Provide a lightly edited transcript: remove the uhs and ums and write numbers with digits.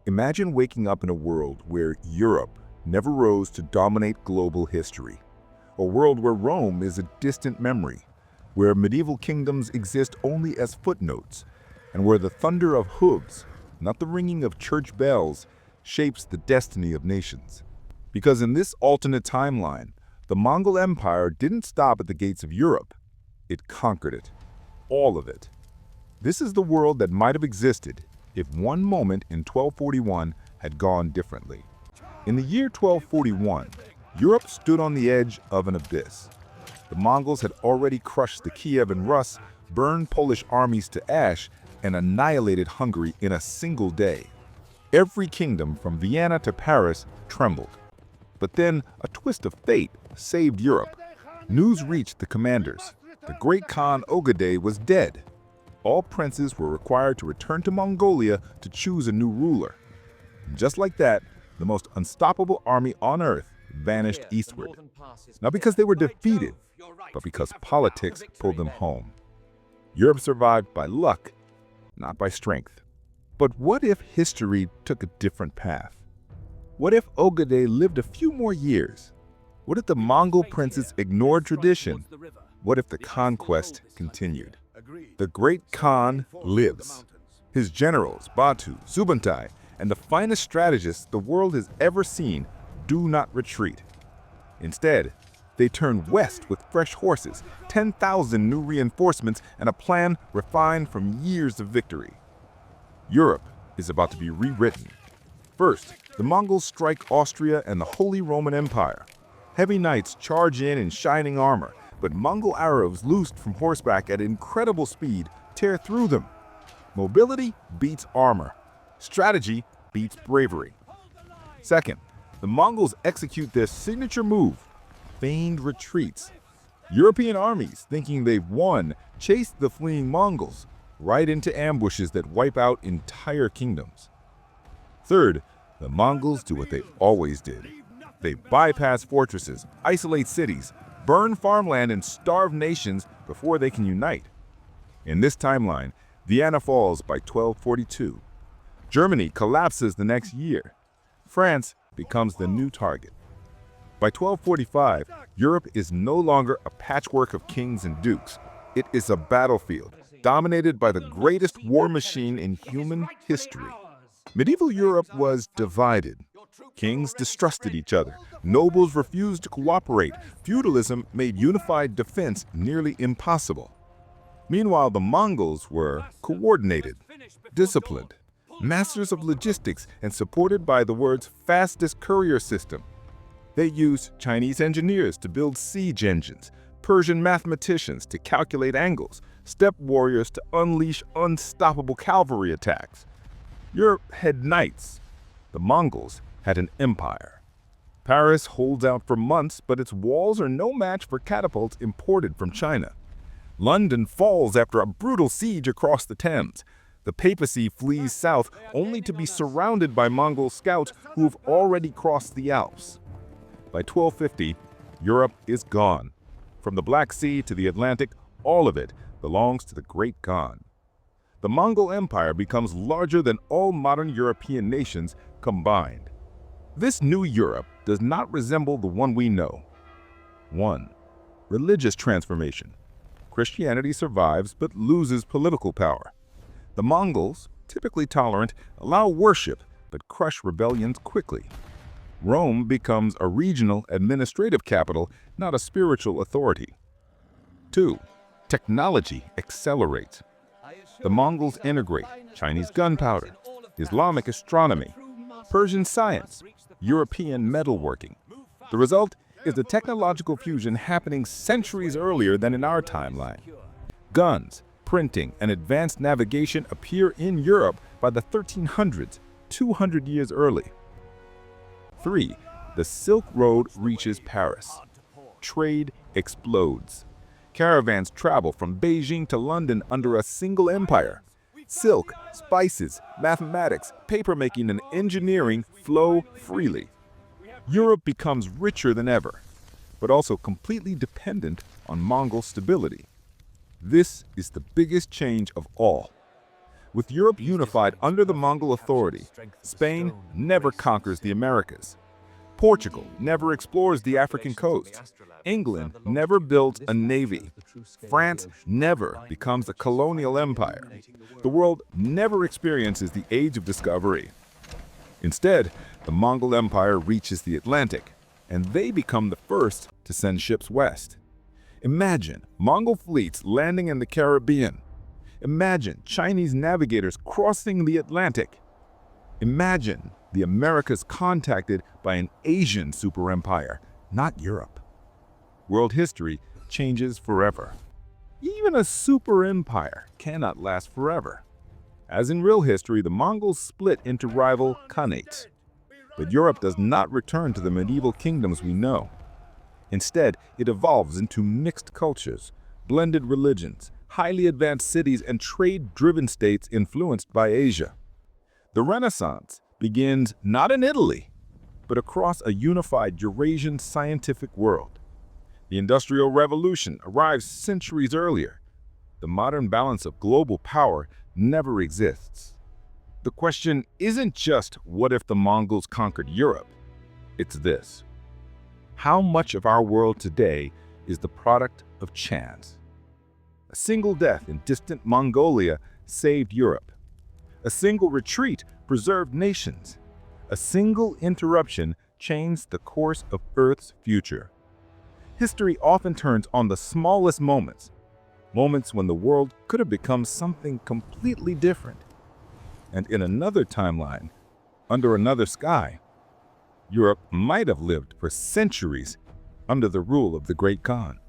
Imagine waking up in a world where Europe never rose to dominate global history. A world where Rome is a distant memory, where medieval kingdoms exist only as footnotes, and where the thunder of hooves, not the ringing of church bells, shapes the destiny of nations. Because in this alternate timeline, the Mongol Empire didn't stop at the gates of Europe. It conquered it. All of it. This is the world that might have existed if one moment in 1241 had gone differently. In the year 1241, Europe stood on the edge of an abyss. The Mongols had already crushed the Kiev and Rus, burned Polish armies to ash, and annihilated Hungary in a single day. Every kingdom from Vienna to Paris trembled. But then a twist of fate saved Europe. News reached the commanders. The great Khan Ogedei was dead. All princes were required to return to Mongolia to choose a new ruler. And just like that, the most unstoppable army on earth vanished eastward. Not because they were defeated, but because politics pulled them home. Europe survived by luck, not by strength. But what if history took a different path? What if Ogedei lived a few more years? What if the Mongol princes ignored tradition? What if the conquest continued? The great Khan lives. His generals, Batu, Subantai, and the finest strategists the world has ever seen do not retreat. Instead, they turn west with fresh horses, 10,000 new reinforcements, and a plan refined from years of victory. Europe is about to be rewritten. First, the Mongols strike Austria and the Holy Roman Empire. Heavy knights charge in shining armor, but Mongol arrows loosed from horseback at incredible speed tear through them. Mobility beats armor. Strategy beats bravery. Second, the Mongols execute their signature move, feigned retreats. European armies, thinking they've won, chase the fleeing Mongols right into ambushes that wipe out entire kingdoms. Third, the Mongols do what they always did. They bypass fortresses, isolate cities, burn farmland, and starve nations before they can unite. In this timeline, Vienna falls by 1242. Germany collapses the next year. France becomes the new target. By 1245, Europe is no longer a patchwork of kings and dukes. It is a battlefield, dominated by the greatest war machine in human history. Medieval Europe was divided. Kings distrusted each other. Nobles refused to cooperate. Feudalism made unified defense nearly impossible. Meanwhile, the Mongols were coordinated, disciplined, masters of logistics, and supported by the world's fastest courier system. They used Chinese engineers to build siege engines, Persian mathematicians to calculate angles, steppe warriors to unleash unstoppable cavalry attacks. Europe had knights. The Mongols had an empire. Paris holds out for months, but its walls are no match for catapults imported from China. London falls after a brutal siege across the Thames. The papacy flees south only to be surrounded by Mongol scouts who have already crossed the Alps. By 1250, Europe is gone. From the Black Sea to the Atlantic, all of it belongs to the great Khan. The Mongol Empire becomes larger than all modern European nations combined. This new Europe does not resemble the one we know. 1. Religious transformation. Christianity survives but loses political power. The Mongols, typically tolerant, allow worship but crush rebellions quickly. Rome becomes a regional administrative capital, not a spiritual authority. 2. Technology accelerates. The Mongols integrate Chinese gunpowder, Islamic astronomy, Persian science, European metalworking. The result is a technological fusion happening centuries earlier than in our timeline. Guns, printing, and advanced navigation appear in Europe by the 1300s, 200 years early. 3. The Silk Road reaches Paris. Trade explodes. Caravans travel from Beijing to London under a single empire. Silk, spices, mathematics, papermaking, and engineering flow freely. Europe becomes richer than ever, but also completely dependent on Mongol stability. This is the biggest change of all. With Europe unified under the Mongol authority, Spain never conquers the Americas. Portugal never explores the African coast. England never builds a navy. France never becomes a colonial empire. The world never experiences the Age of Discovery. Instead, the Mongol Empire reaches the Atlantic, and they become the first to send ships west. Imagine Mongol fleets landing in the Caribbean. Imagine Chinese navigators crossing the Atlantic. Imagine the Americas contacted by an Asian superempire, not Europe. World history changes forever. Even a superempire cannot last forever. As in real history, the Mongols split into rival khanates. But Europe does not return to the medieval kingdoms we know. Instead, it evolves into mixed cultures, blended religions, highly advanced cities, and trade-driven states influenced by Asia. The Renaissance begins not in Italy, but across a unified Eurasian scientific world. The Industrial Revolution arrives centuries earlier. The modern balance of global power never exists. The question isn't just what if the Mongols conquered Europe? It's this: how much of our world today is the product of chance? A single death in distant Mongolia saved Europe. A single retreat preserved nations. A single interruption changed the course of Earth's future. History often turns on the smallest moments, moments when the world could have become something completely different. And in another timeline, under another sky, Europe might have lived for centuries under the rule of the Great Khan.